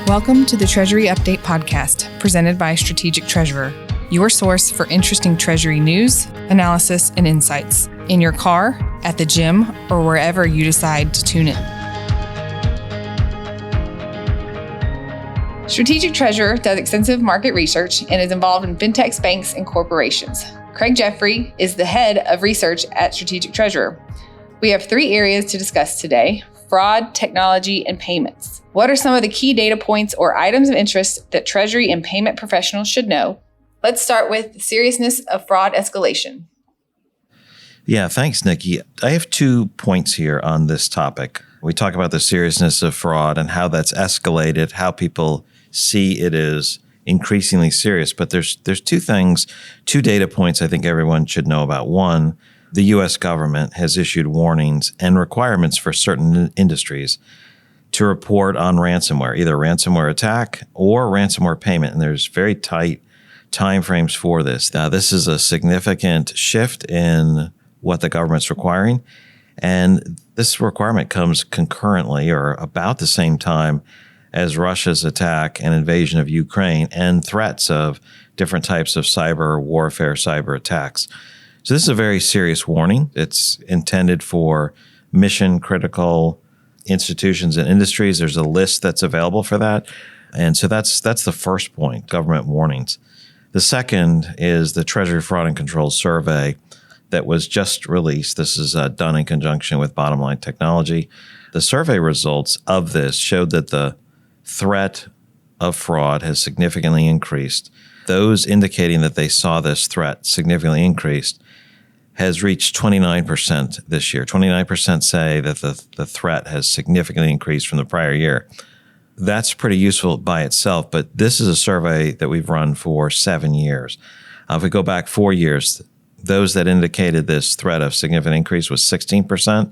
Welcome to the Treasury Update podcast, presented by Strategic Treasurer, your source for interesting Treasury news, analysis, and insights in your car, at the gym, or wherever you decide to tune in. Strategic Treasurer does extensive market research and is involved in fintechs, banks, and corporations. Craig Jeffery is the head of research at Strategic Treasurer. We have three areas to discuss today: fraud, technology, and payments. What are some of the key data points or items of interest that Treasury and payment professionals should know? Let's start with the seriousness of fraud escalation. Yeah, thanks, Nicki. I have 2 points here on this topic. We talk about the seriousness of fraud and how that's escalated, how people see it is increasingly serious. But there's 2 things, 2 data points I think everyone should know about. One, the U.S. government has issued warnings and requirements for certain industries to report on ransomware, either ransomware attack or ransomware payment. And there's very tight timeframes for this. Now, this is a significant shift in what the government's requiring. And this requirement comes concurrently or about the same time as Russia's attack and invasion of Ukraine and threats of different types of cyber warfare, cyber attacks. So this is a very serious warning. It's intended for mission critical institutions and industries. There's a list that's available for that. And so that's the first point, government warnings. The second is the Treasury Fraud and Control Survey that was just released. This is done in conjunction with Bottom Line Technology. The survey results of this showed that the threat of fraud has significantly increased. Those indicating that they saw this threat significantly increased has reached 29% this year. 29% say that the threat has significantly increased from the prior year. That's pretty useful by itself, but this is a survey that we've run for 7 years. If we go back 4 years, those that indicated this threat of significant increase was 16%.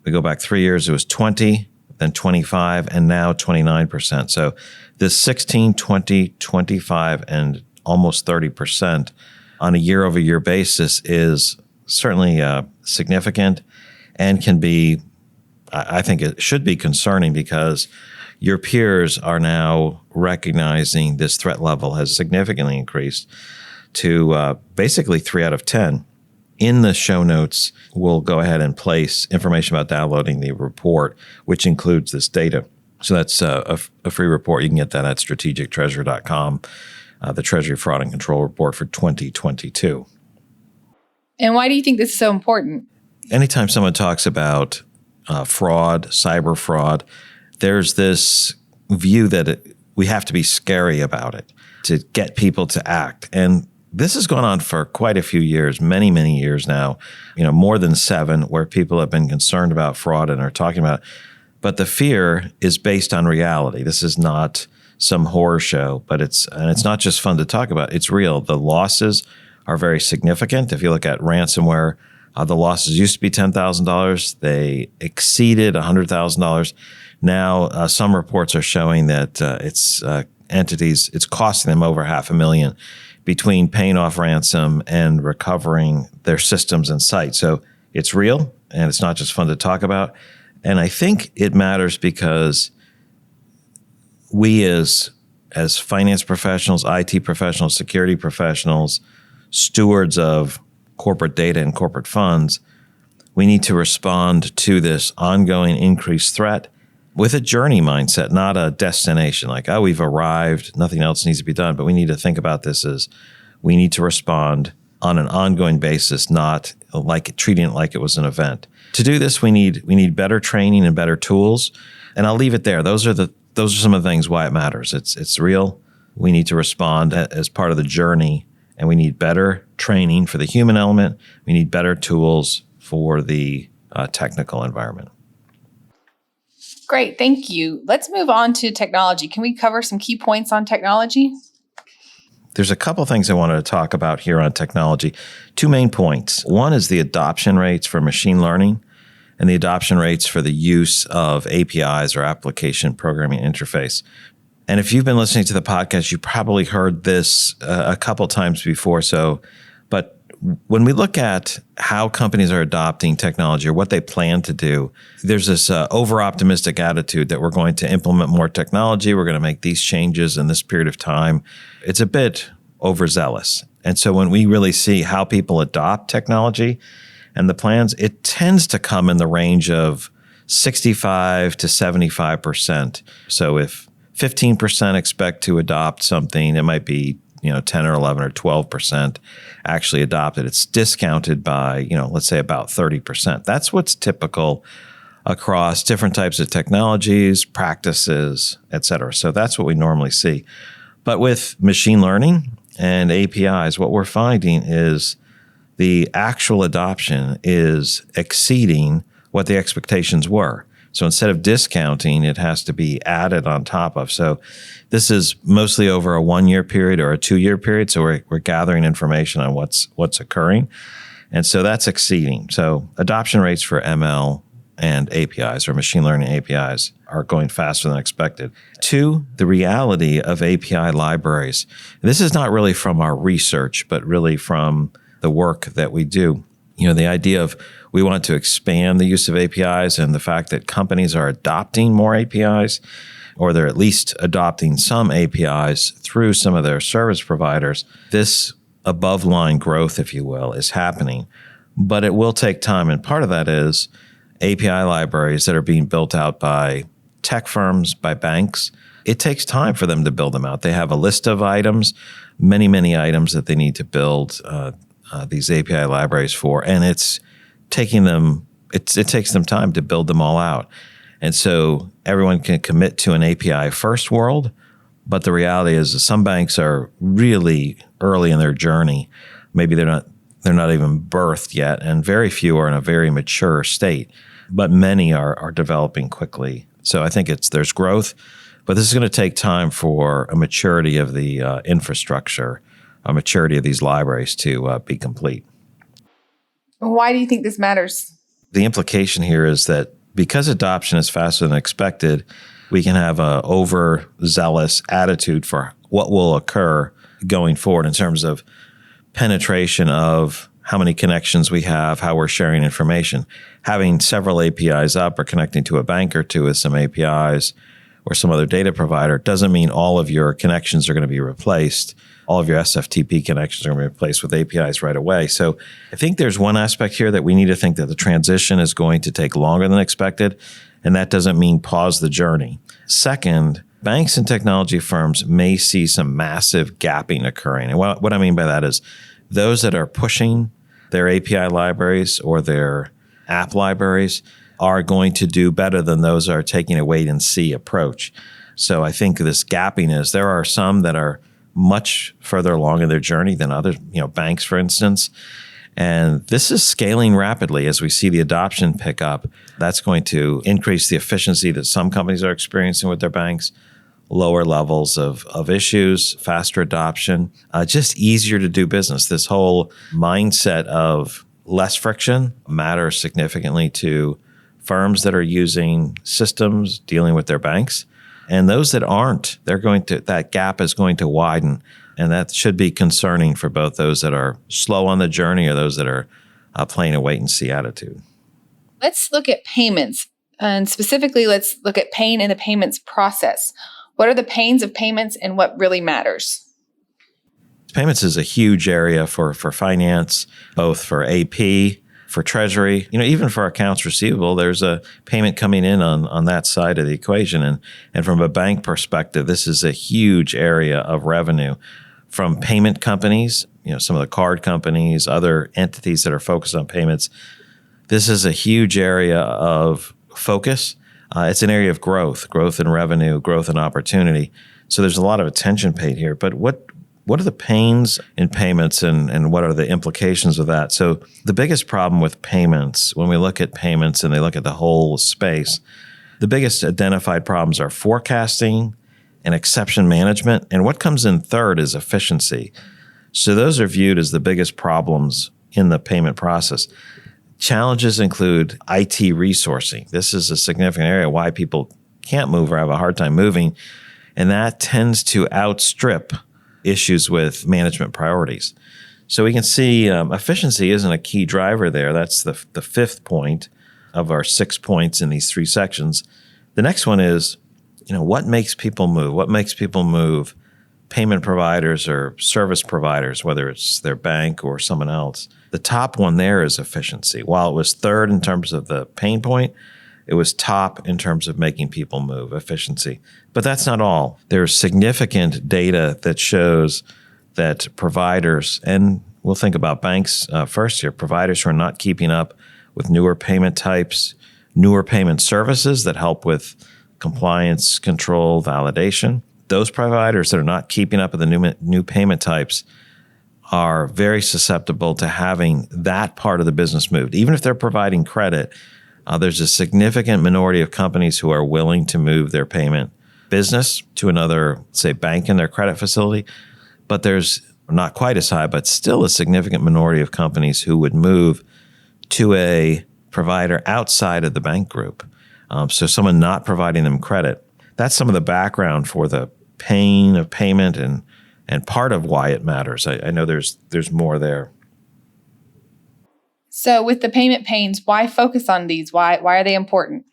We go back 3 years, it was 20, then 25, and now 29%. So this 16, 20, 25, and almost 30% on a year-over-year basis is certainly significant and can be, I think it should be concerning because your peers are now recognizing this threat level has significantly increased to basically 3 out of 10. In the show notes, we'll go ahead and place information about downloading the report, which includes this data. So that's a free report. You can get that at strategictreasurer.com, the Treasury Fraud and Control Report for 2022. And why do you think this is so important? Anytime someone talks about fraud, cyber fraud, there's this view that we have to be scary about it to get people to act. And this has gone on for quite a few years, many, many years now, more than 7, where people have been concerned about fraud and are talking about it. But the fear is based on reality. This is not some horror show, but it's not just fun to talk about. It's real. The losses are very significant. If you look at ransomware, the losses used to be $10,000. They exceeded $100,000. Now, some reports are showing that it's costing them over $500,000 between paying off ransom and recovering their systems and sites. So it's real, and it's not just fun to talk about. And I think it matters because we as finance professionals, IT professionals, security professionals, stewards of corporate data and corporate funds, we need to respond to this ongoing increased threat with a journey mindset, not a destination. Like, we've arrived, nothing else needs to be done. But we need to think about this as we need to respond on an ongoing basis, not like treating it like it was an event. To do this, we need better training and better tools. And I'll leave it there. Those are some of the things why it matters. It's real. We need to respond as part of the journey, and we need better training for the human element. We need better tools for the technical environment. Great, thank you. Let's move on to technology. Can we cover some key points on technology? There's a couple things I wanted to talk about here on technology. 2 main points. One is the adoption rates for machine learning and the adoption rates for the use of APIs or application programming interface. And if you've been listening to the podcast, you probably heard this a couple times before. But when we look at how companies are adopting technology or what they plan to do, there's this over-optimistic attitude that we're going to implement more technology, we're going to make these changes in this period of time. It's a bit overzealous. And so when we really see how people adopt technology and the plans, it tends to come in the range of 65 to 75%. So if 15% expect to adopt something, it might be 10 or 11 or 12% actually adopt it. It's discounted by, let's say about 30%. That's what's typical across different types of technologies, practices, et cetera. So that's what we normally see. But with machine learning and APIs, what we're finding is the actual adoption is exceeding what the expectations were. So instead of discounting, it has to be added on top of. So this is mostly over a 1-year period or a 2-year period. So we're gathering information on what's occurring. And so that's exceeding. So adoption rates for ML and APIs or machine learning APIs are going faster than expected. 2, the reality of API libraries. This is not really from our research, but really from the work that we do. The idea of we want to expand the use of APIs and the fact that companies are adopting more APIs, or they're at least adopting some APIs through some of their service providers. This above line growth, if you will, is happening, but it will take time. And part of that is API libraries that are being built out by tech firms, by banks. It takes time for them to build them out. They have a list of items, many items that they need to build these API libraries for, and it takes them time to build them all out. And so everyone can commit to an API first world, but the reality is that some banks are really early in their journey. Maybe they're not even birthed yet, and very few are in a very mature state, but many are developing quickly. So I think there's growth, but this is going to take time for a maturity of the infrastructure, a maturity of these libraries to be complete. Why do you think this matters? The implication here is that because adoption is faster than expected, we can have an overzealous attitude for what will occur going forward in terms of penetration of how many connections we have, how we're sharing information. Having several APIs up or connecting to a bank or two with some APIs or some other data provider doesn't mean all of your connections are going to be replaced. All of your SFTP connections are going to be replaced with APIs right away. So I think there's one aspect here that we need to think that the transition is going to take longer than expected, and that doesn't mean pause the journey. Second, banks and technology firms may see some massive gapping occurring. And what I mean by that is those that are pushing their API libraries or their app libraries are going to do better than those that are taking a wait and see approach. So I think this gapping is there are some that are much further along in their journey than others, banks, for instance. And this is scaling rapidly as we see the adoption pick up. That's going to increase the efficiency that some companies are experiencing with their banks, lower levels of issues, faster adoption, just easier to do business. This whole mindset of less friction matters significantly to firms that are using systems dealing with their banks. And those that aren't, that gap is going to widen. And that should be concerning for both those that are slow on the journey or those that are playing a wait and see attitude. Let's look at payments. And specifically, let's look at pain in the payments process. What are the pains of payments and what really matters? Payments is a huge area for finance, both for AP, for Treasury, even for accounts receivable, there's a payment coming in on that side of the equation. And from a bank perspective, this is a huge area of revenue from payment companies, some of the card companies, other entities that are focused on payments. This is a huge area of focus. It's an area of growth in revenue, growth in opportunity. So there's a lot of attention paid here. But what are the pains in payments and what are the implications of that? So the biggest problem with payments, when we look at payments and they look at the whole space, the biggest identified problems are forecasting and exception management. And what comes in third is efficiency. So those are viewed as the biggest problems in the payment process. Challenges include IT resourcing. This is a significant area why people can't move or have a hard time moving. And that tends to outstrip issues with management priorities. So we can see efficiency isn't a key driver there. That's the fifth point of our 6 points in these 3 sections. The next one is, what makes people move? What makes people move? Payment providers or service providers, whether it's their bank or someone else. The top one there is efficiency. While it was third in terms of the pain point, it was top in terms of making people move, efficiency. But that's not all. There's significant data that shows that providers, and we'll think about banks first here, providers who are not keeping up with newer payment types, newer payment services that help with compliance, control, validation. Those providers that are not keeping up with the new payment types are very susceptible to having that part of the business moved. Even if they're providing credit, there's a significant minority of companies who are willing to move their payment business to another, say, bank in their credit facility. But there's not quite as high, but still a significant minority of companies who would move to a provider outside of the bank group. So someone not providing them credit. That's some of the background for the pain of payment and part of why it matters. I know there's more there. So with the payment pains, why focus on these? Why are they important?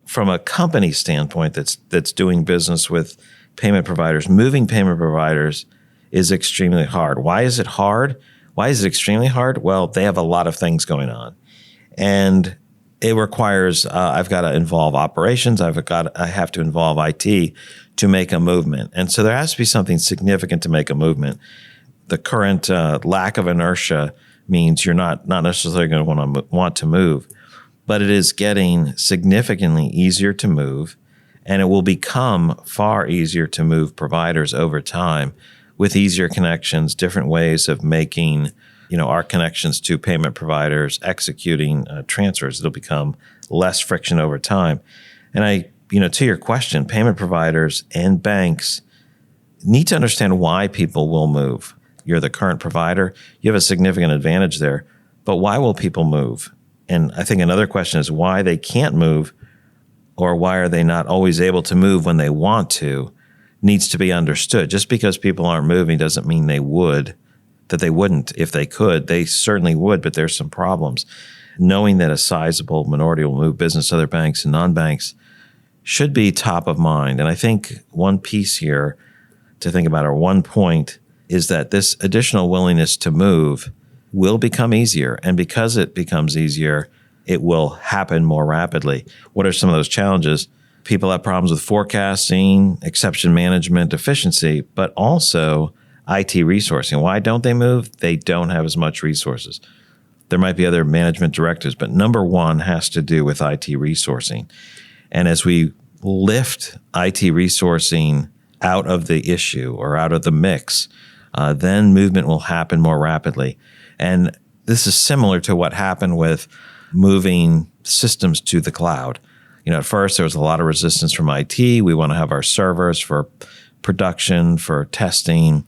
From a company standpoint that's doing business with payment providers, moving payment providers is extremely hard. Why is it hard? Why is it extremely hard? Well, they have a lot of things going on. And it requires, I've got to involve operations, I have to involve IT to make a movement. And so there has to be something significant to make a movement. The current lack of inertia means you're not necessarily going to want to move, but it is getting significantly easier to move, and it will become far easier to move providers over time with easier connections, different ways of making our connections to payment providers, executing transfers. It'll become less friction over time. And to your question, payment providers and banks need to understand why people will move. You're the current provider. You have a significant advantage there. But why will people move? And I think another question is why they can't move, or why are they not always able to move when they want to, needs to be understood. Just because people aren't moving doesn't mean they wouldn't. If they could, they certainly would, but there's some problems. Knowing that a sizable minority will move business to other banks and non-banks should be top of mind. And I think one piece here to think about, or one point, is that this additional willingness to move will become easier. And because it becomes easier, it will happen more rapidly. What are some of those challenges? People have problems with forecasting, exception management, efficiency, but also IT resourcing. Why don't they move? They don't have as much resources. There might be other management directives, but number one has to do with IT resourcing. And as we lift IT resourcing out of the issue or out of the mix, then movement will happen more rapidly. And this is similar to what happened with moving systems to the cloud. At first there was a lot of resistance from IT. We want to have our servers for production, for testing.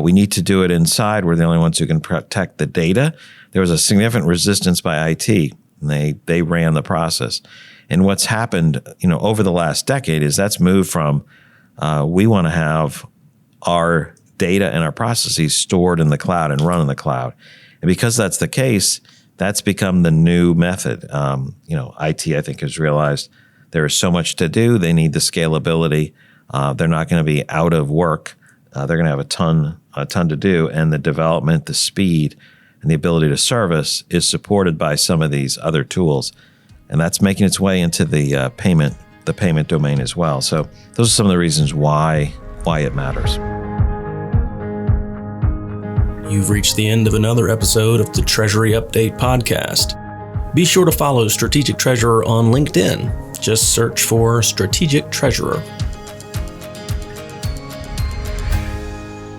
We need to do it inside. We're the only ones who can protect the data. There was a significant resistance by IT, and they ran the process. And what's happened, over the last decade is that's moved from we want to have our data and our processes stored in the cloud and run in the cloud. And because that's the case, that's become the new method. IT, I think, has realized there is so much to do. They need the scalability. They're not going to be out of work. They're going to have a ton to do. And the development, the speed, and the ability to service is supported by some of these other tools. And that's making its way into the payment domain as well. So those are some of the reasons why it matters. You've reached the end of another episode of the Treasury Update podcast. Be sure to follow Strategic Treasurer on LinkedIn. Just search for Strategic Treasurer.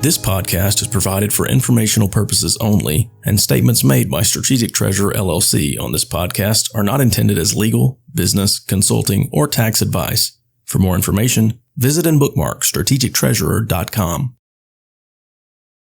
This podcast is provided for informational purposes only, and statements made by Strategic Treasurer LLC on this podcast are not intended as legal, business, consulting, or tax advice. For more information, visit and bookmark strategictreasurer.com.